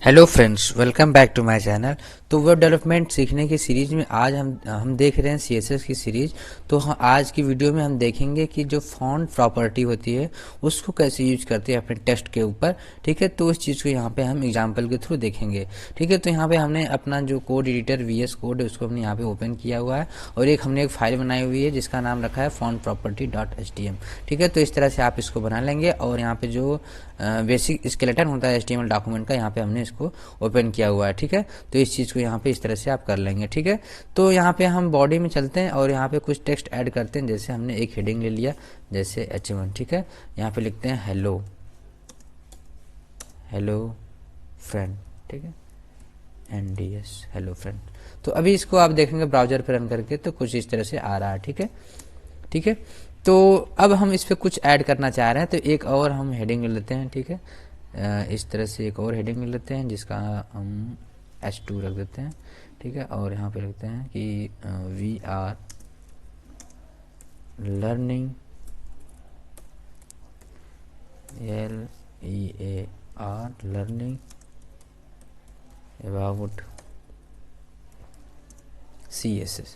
Hello friends, welcome back to my channel. तो web development सीखने की सीरीज में आज हम देख रहे हैं सीएसएस की सीरीज। तो आज की वीडियो में हम देखेंगे कि जो फॉन्ट प्रॉपर्टी होती है उसको कैसे यूज करते हैं अपने टेक्स्ट के ऊपर। ठीक है, तो इस चीज़ को यहाँ पे हम एग्जांपल के थ्रू देखेंगे। ठीक है, तो यहाँ पे हमने अपना जो कोड एडिटर VS कोड है उसको हमने यहाँ पे ओपन किया हुआ है और हमने एक फाइल बनाई हुई है जिसका नाम रखा है fontproperty.htm। ठीक है, तो इस तरह से आप इसको बना लेंगे और यहाँ पे जो बेसिक स्केलेटन होता है HTML डॉक्यूमेंट का यहाँ पे हमने इसको ओपन किया हुआ है। ठीक है, तो इस चीज़ को यहाँ पे इस तरह से आप कर लेंगे। ठीक है, तो यहाँ पे हम बॉडी में चलते हैं और यहाँ पे कुछ टेक्स्ट ऐड करते हैं। जैसे हमने एक हेडिंग ले लिया, जैसे H1। ठीक है, यहाँ पे लिखते हैं हेलो फ्रेंड। ठीक है, NDS हेलो फ्रेंड। तो अभी इसको आप देखेंगे ब्राउजर पे रन करके तो कुछ इस तरह से आ रहा है। ठीक है, ठीक है, तो अब हम इस पर कुछ ऐड करना चाह रहे हैं तो एक और हम हेडिंग ले लेते हैं। ठीक है, इस तरह से एक और हेडिंग ले लेते हैं जिसका हम H2 रख देते हैं। ठीक है, और यहाँ पे लिखते हैं कि we are learning LEAR learning about CSS।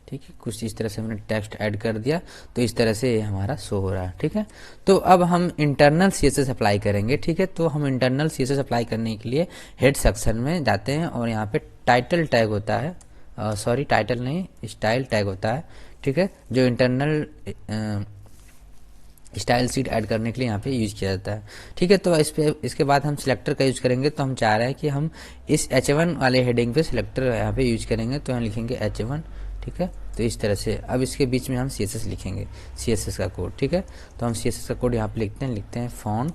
ठीक है, कुछ इस तरह से हमने टेक्स्ट ऐड कर दिया तो इस तरह से ये हमारा शो हो रहा है। ठीक है, तो अब हम इंटरनल CSS अप्लाई करेंगे। ठीक है, तो हम इंटरनल CSS अप्लाई करने के लिए हेड सेक्शन में जाते हैं और यहाँ पे टाइटल टैग होता है, सॉरी टाइटल नहीं, स्टाइल टैग होता है। ठीक है, जो इंटरनल स्टाइल सीट ऐड करने के लिए यहाँ पे यूज किया जाता है। ठीक है, तो इसके बाद हम सिलेक्टर का यूज करेंगे। तो हम चाह रहे हैं कि हम इस H1 वाले हेडिंग पे सिलेक्टर यहाँ पे यूज करेंगे तो हम लिखेंगे H1। ठीक है, तो इस तरह से अब इसके बीच में हम CSS लिखेंगे, CSS का कोड। ठीक है, तो हम CSS का कोड यहाँ पे लिखते हैं फॉन्ट।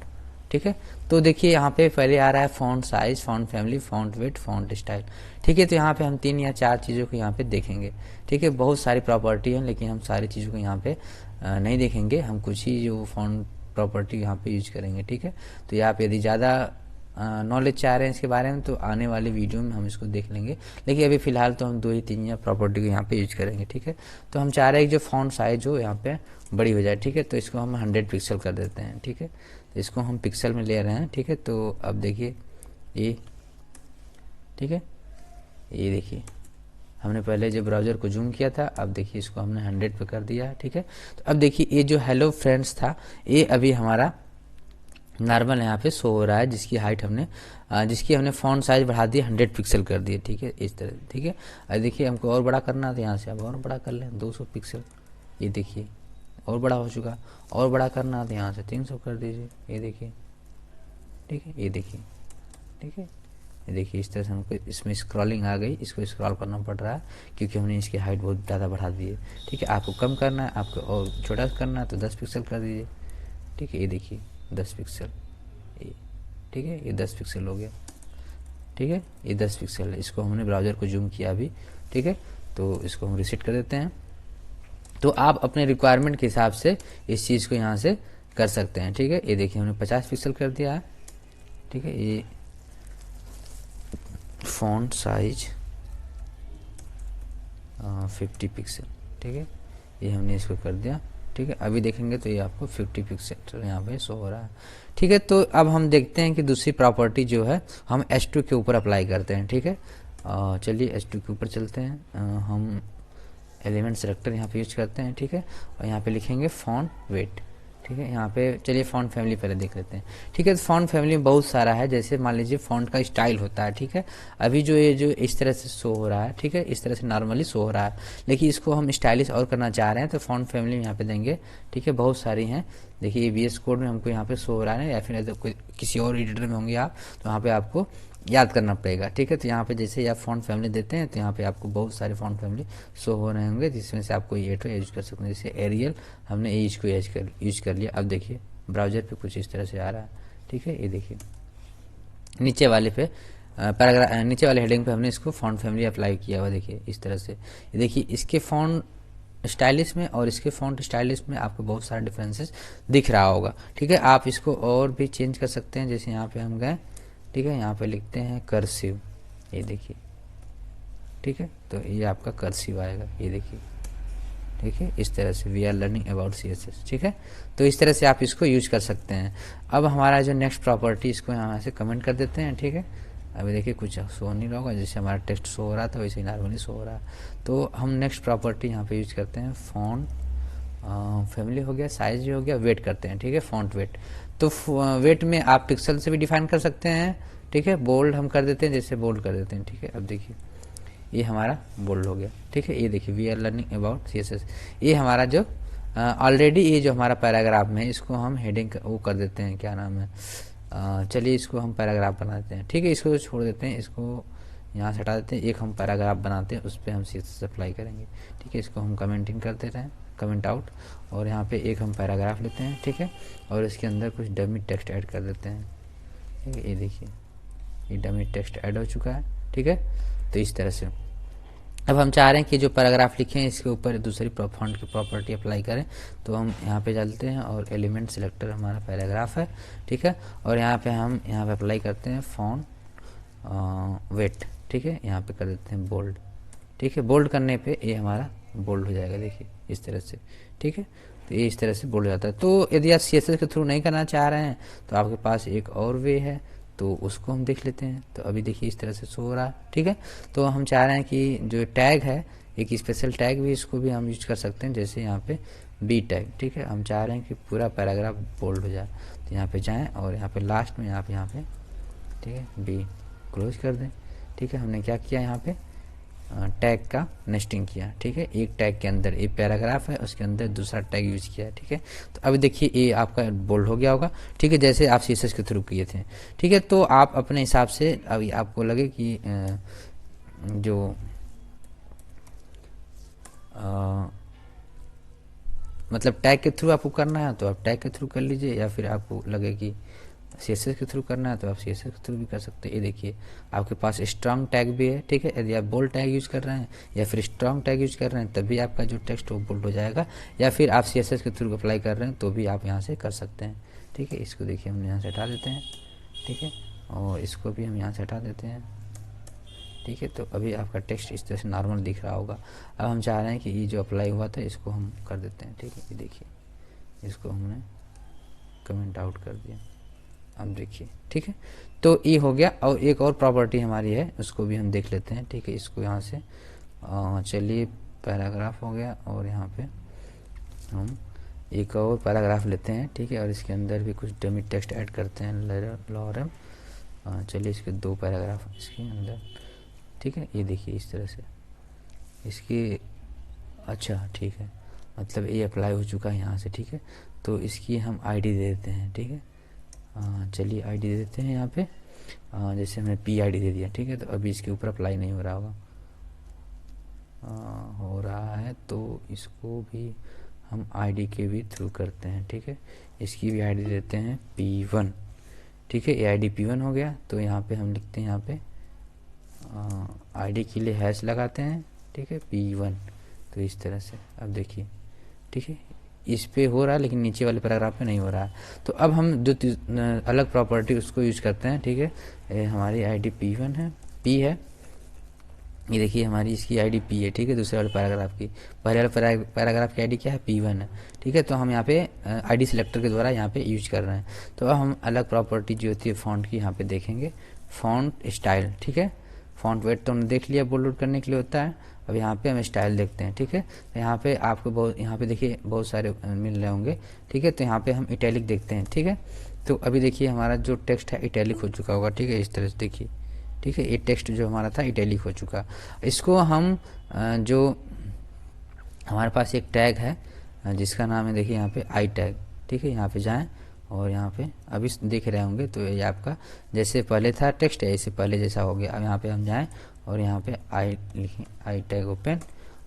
ठीक है, तो देखिए यहाँ पे पहले आ रहा है font size, font family, font weight, font style. ठीक है, तो यहाँ पे हम 3 या 4 चीज़ों को यहाँ पे देखेंगे। ठीक है, बहुत सारी प्रॉपर्टी है लेकिन हम सारी चीज़ों को यहाँ पे नहीं देखेंगे, हम कुछ ही जो फॉन्ट प्रॉपर्टी यहाँ पे यूज करेंगे। ठीक है, तो यहाँ पे यदि ज़्यादा नॉलेज चाह रहे हैं इसके बारे में तो आने वाले वीडियो में हम इसको देख लेंगे, लेकिन अभी फिलहाल तो हम 2 ही 3 या प्रॉपर्टी को यहाँ पे यूज करेंगे। ठीक है, तो हम चाह रहे हैं कि जो फॉन्ट साइज हो यहाँ पे बड़ी हो जाए। ठीक है, तो इसको हम 100 पिक्सल कर देते हैं। ठीक है, तो इसको हम पिक्सल में ले रहे हैं। ठीक है, तो अब देखिए ये, ठीक है, ये देखिए हमने पहले जो ब्राउज़र को जूम किया था, अब देखिए इसको हमने 100 पे कर दिया। ठीक है, तो अब देखिए ये जो हेलो फ्रेंड्स था ये अभी हमारा नॉर्मल यहाँ पे शो हो रहा है, जिसकी हाइट जिसकी हमने फॉन्ट साइज बढ़ा दी, 100 पिक्सल कर दिए। ठीक है, इस तरह। ठीक है, अब देखिए हमको और बड़ा करना था, यहाँ से अब और बड़ा कर लें 200 पिक्सल। ये देखिए और बड़ा हो चुका, और बड़ा करना था, यहाँ से 300 कर दीजिए। ये देखिए, ठीक है, ये देखिए, ठीक है, ये देखिए इस तरह से हमको इसमें स्क्रॉलिंग आ गई, इसको स्क्रॉल करना पड़ रहा है क्योंकि हमने इसकी हाइट बहुत ज़्यादा बढ़ा दी है। ठीक है, आपको कम करना है, आपको और छोटा करना है तो 10 पिक्सल कर दीजिए। ठीक है, ये देखिए 10 पिक्सल, ये ठीक है, ये 10 पिक्सल हो गया। ठीक है, ये 10 पिक्सल है, इसको हमने ब्राउज़र को जूम किया अभी। ठीक है, तो इसको हम रिसेट कर देते हैं। तो आप अपने रिक्वायरमेंट के हिसाब से इस चीज़ को यहाँ से कर सकते हैं। ठीक है, ये देखिए हमने 50 पिक्सल कर दिया है। ठीक है, ये फॉन्ट साइज 50 पिक्सल। ठीक है, ये हमने इसको कर दिया। ठीक है, अभी देखेंगे तो ये आपको 50 पिक्सल यहाँ पे शो हो रहा है। ठीक है, तो अब हम देखते हैं कि दूसरी प्रॉपर्टी जो है हम H2 के ऊपर अप्लाई करते हैं। ठीक है, चलिए H2 के ऊपर चलते हैं। हम एलिमेंट सेलेक्टर यहाँ पे यूज करते हैं। ठीक है, और यहाँ पे लिखेंगे फॉन्ट वेट। ठीक है, यहाँ पे चलिए फॉन्ट फैमिली पहले देख लेते हैं। ठीक है, तो फॉन्ट फैमिली में बहुत सारा है, जैसे मान लीजिए फॉन्ट का स्टाइल होता है। ठीक है, अभी जो ये जो इस तरह से शो हो रहा है, ठीक है, इस तरह से नॉर्मली शो हो रहा है, लेकिन इसको हम स्टाइलिश और करना चाह रहे हैं तो फॉन्ट फैमिली में यहाँ पे देंगे। ठीक है, बहुत सारी हैं, देखिए ये VS कोड में हमको यहाँ पे शो हो रहा है, या फिर कोई किसी और एडिटर में होंगे आप तो यहाँ पे आपको याद करना पड़ेगा। ठीक है, तो यहाँ पे जैसे आप फॉन्ट फैमिली देते हैं तो यहाँ पे आपको बहुत सारे फॉन्ट फैमिली शो हो रहे होंगे, जिसमें से आप कोई एक यूज कर सकते हैं। जैसे एरियल हमने एज को यूज कर लिया। अब देखिए ब्राउज़र पे कुछ इस तरह से आ रहा है। ठीक है, ये देखिए नीचे वाले पे पैराग्राफ, नीचे वाले हेडिंग पे हमने इसको फॉन्ट फैमिली अप्लाई किया हुआ। देखिए इस तरह से, ये देखिए इसके फॉन्ट स्टाइलिश में और इसके फॉन्ट स्टाइलिश में आपको बहुत सारे डिफरेंसेस दिख रहा होगा। ठीक है, आप इसको और भी चेंज कर सकते हैं। जैसे यहाँ पे हम गए, ठीक है, यहाँ पे लिखते हैं कर्सिव, ये देखिए। ठीक है, तो ये आपका कर्सिव आएगा, ये देखिए। ठीक है, इस तरह से we are learning about CSS। ठीक है, तो इस तरह से आप इसको यूज कर सकते हैं। अब हमारा जो नेक्स्ट प्रॉपर्टी, इसको यहाँ से कमेंट कर देते हैं। ठीक है, अभी देखिए कुछ शो नहीं रहा होगा, जैसे हमारा टेक्स्ट शो हो रहा था वैसे ही नॉर्मली शो हो रहा है। तो हम नेक्स्ट प्रॉपर्टी यहाँ पे यूज करते हैं फॉन्ट फैमिली हो गया, साइज हो गया, वेट करते हैं, ठीक है, फॉन्ट वेट। तो वेट में आप पिक्सल से भी डिफाइन कर सकते हैं, ठीक है, बोल्ड हम कर देते हैं, जैसे बोल्ड कर देते हैं, ठीक है। अब देखिए ये हमारा बोल्ड हो गया, ठीक है। ये देखिए we are learning about CSS, ये हमारा जो ऑलरेडी ये जो हमारा पैराग्राफ में है इसको हम हेडिंग वो कर देते हैं, क्या नाम है, चलिए इसको हम पैराग्राफ बनाते हैं, ठीक है। इसको छोड़ देते हैं, इसको यहाँ से हटा देते हैं, एक हम पैराग्राफ बनाते हैं, उस पर हम CSS अप्लाई करेंगे, ठीक है। इसको हम कमेंटिंग करते रहें, कमेंट आउट, और यहाँ पे एक हम पैराग्राफ लेते हैं, ठीक है, और इसके अंदर कुछ डमी टेक्स्ट ऐड कर देते हैं, ठीक है। ये देखिए ये डमी टेक्स्ट ऐड हो चुका है, ठीक है। तो इस तरह से अब हम चाह रहे हैं कि जो पैराग्राफ लिखे हैं इसके ऊपर दूसरी फॉन्ट की प्रॉपर्टी अप्लाई करें, तो हम यहाँ पे चलते हैं और एलिमेंट सिलेक्टर हमारा पैराग्राफ है, ठीक है, और यहाँ पे हम यहाँ पे अप्लाई करते हैं फॉन्ट वेट, ठीक है, यहाँ पे कर देते हैं बोल्ड, ठीक है। बोल्ड करने पे ये हमारा बोल्ड हो जाएगा, देखिए इस तरह से, ठीक है। तो ये इस तरह से बोल्ड हो जाता है। तो यदि आप CSS के थ्रू नहीं करना चाह रहे हैं तो आपके पास एक और वे है, तो उसको हम देख लेते हैं। तो अभी देखिए इस तरह से शो हो रहा है, ठीक है। तो हम चाह रहे हैं कि जो टैग है एक स्पेशल टैग भी, इसको भी हम यूज कर सकते हैं, जैसे यहाँ पे बी टैग, ठीक है। हम चाह रहे हैं कि पूरा पैराग्राफ बोल्ड हो जाए, तो यहाँ पे जाएं और यहाँ पे लास्ट में यहाँ पे ठीक है बी क्लोज कर दें, ठीक है। हमने क्या किया, यहाँ पे टैग का नेस्टिंग किया, ठीक है। एक टैग के अंदर एक पैराग्राफ है, उसके अंदर दूसरा टैग यूज किया है, ठीक है। तो अभी देखिए ये आपका बोल्ड हो गया होगा, ठीक है, जैसे आप CSS के थ्रू किए थे, ठीक है। तो आप अपने हिसाब से अभी आपको लगे कि जो मतलब टैग के थ्रू आपको करना है तो आप टैग के थ्रू कर लीजिए, या फिर आपको लगे कि CSS के थ्रू करना है तो आप CSS के थ्रू भी कर सकते हैं। ये देखिए आपके पास स्ट्रांग टैग भी है, ठीक है। यदि आप बोल्ड टैग यूज कर रहे हैं या फिर स्ट्रांग टैग यूज कर रहे हैं तभी आपका जो टेक्स्ट वो बोल्ड हो जाएगा, या फिर आप CSS के थ्रू अप्लाई कर रहे हैं तो भी आप यहाँ से कर सकते हैं, ठीक है। इसको देखिए हम यहाँ से हटा देते हैं, ठीक है, और इसको भी हम यहाँ से हटा देते हैं, ठीक है। तो अभी आपका टेक्स्ट इस तरह से नॉर्मल दिख रहा होगा। अब हम चाह रहे हैं कि ये जो अप्लाई हुआ था इसको हम कर देते हैं, ठीक है। ये देखिए इसको हमने कमेंट आउट कर दिया, अब देखिए, ठीक है। तो ये हो गया, और एक और प्रॉपर्टी हमारी है उसको भी हम देख लेते हैं, ठीक है। इसको यहाँ से चलिए पैराग्राफ हो गया, और यहाँ पे हम एक और पैराग्राफ लेते हैं, ठीक है, और इसके अंदर भी कुछ डमी टेक्स्ट ऐड करते हैं लॉरम, चलिए इसके 2 पैराग्राफ इसके अंदर, ठीक है। ये देखिए इस तरह से इसकी, अच्छा ठीक है, मतलब ये अप्लाई हो चुका है यहाँ से, ठीक है। तो इसकी हम ID दे देते हैं, ठीक है। चलिए ID दे देते हैं यहाँ पे, जैसे हमने PID दे दिया, ठीक है। तो अभी इसके ऊपर अप्लाई नहीं हो रहा होगा, हो रहा है, तो इसको भी हम ID के भी थ्रू करते हैं, ठीक है। इसकी भी ID देते हैं P1, ठीक है। ये ID P1 हो गया। तो यहाँ पे हम लिखते हैं, यहाँ पे ID के लिए हैश लगाते हैं, ठीक है, P1। तो इस तरह से अब देखिए, ठीक है, इस पे हो रहा है लेकिन नीचे वाले पैराग्राफ पे नहीं हो रहा है। तो अब हम जो अलग प्रॉपर्टी उसको यूज करते हैं, ठीक है। हमारी ID P1 है, P है, ये देखिए हमारी इसकी ID P है, ठीक है। दूसरे वाले पैराग्राफ की, पहले वाले पैराग्राफ की ID क्या है, P1 है, ठीक है। तो हम यहाँ पे ID सिलेक्टर के द्वारा यहाँ पे यूज कर रहे हैं। तो अब हम अलग प्रॉपर्टी जो होती है फॉन्ट की यहाँ पे देखेंगे, फॉन्ट स्टाइल, ठीक है। फॉन्ट वेट तो हमने देख लिया, बोल्ड करने के लिए होता है। अब यहाँ पे हम स्टाइल देखते हैं, ठीक है। तो यहाँ पे आपको यहाँ पे देखिए बहुत सारे मिल रहे होंगे, ठीक है। तो यहाँ पे हम इटैलिक देखते हैं, ठीक है। तो अभी देखिए हमारा जो टेक्स्ट है इटैलिक हो चुका होगा, ठीक है, इस तरह से देखिए, ठीक है। ये टेक्स्ट जो हमारा था इटैलिक हो चुका। इसको हम जो हमारे पास एक टैग है जिसका नाम है, देखिए यहाँ पे आई टैग, ठीक है। यहाँ पे जाएं और यहाँ पे अभी देख रहे होंगे, तो ये आपका जैसे पहले था टेक्स्ट है ऐसे पहले जैसा हो गया। अब यहाँ पे हम जाएं और यहाँ पे आई लिखें, आई टैग ओपन,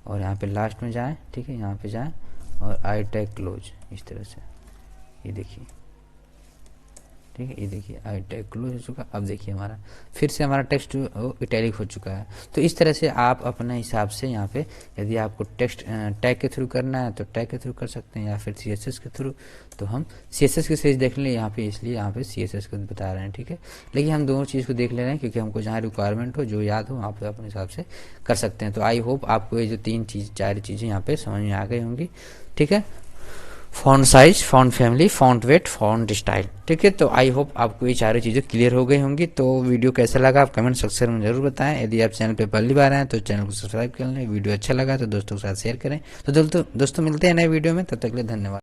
और यहाँ पे लास्ट में जाएं, ठीक है, यहाँ पे जाएं और आई टैग क्लोज, इस तरह से ये देखिए, ठीक है। ये देखिए आई टैग क्लोज हो चुका। अब देखिए हमारा फिर से हमारा टेक्स्ट इटैलिक हो चुका है। तो इस तरह से आप अपने हिसाब से यहाँ पे यदि आपको टेक्स्ट टैग के थ्रू करना है तो टैग के थ्रू कर सकते हैं, या फिर CSS के थ्रू। तो हम CSS की सीरीज देख लें यहाँ पे, इसलिए यहाँ पे CSS को बता रहे हैं, ठीक है। लेकिन हम दोनों चीज़ को देख ले रहे हैं क्योंकि हमको जहाँ रिक्वायरमेंट हो, जो याद हो, आप अपने हिसाब से कर सकते हैं। तो आई होप आपको ये जो 3 चीज़ 4 चीज़ें यहाँ पे समझ में आ गई होंगी, ठीक है। Font size, font family, font weight, font style. ठीक है, तो आई होप आपको ये चारों चीज़ें क्लियर हो गई होंगी। तो वीडियो कैसा लगा आप कमेंट सेक्शन में जरूर बताएं। यदि आप चैनल पे पहली बार आए तो चैनल को सब्सक्राइब कर लें, वीडियो अच्छा लगा तो दोस्तों के साथ शेयर करें। तो दोस्तों मिलते हैं नए वीडियो में, तब तक के लिए धन्यवाद।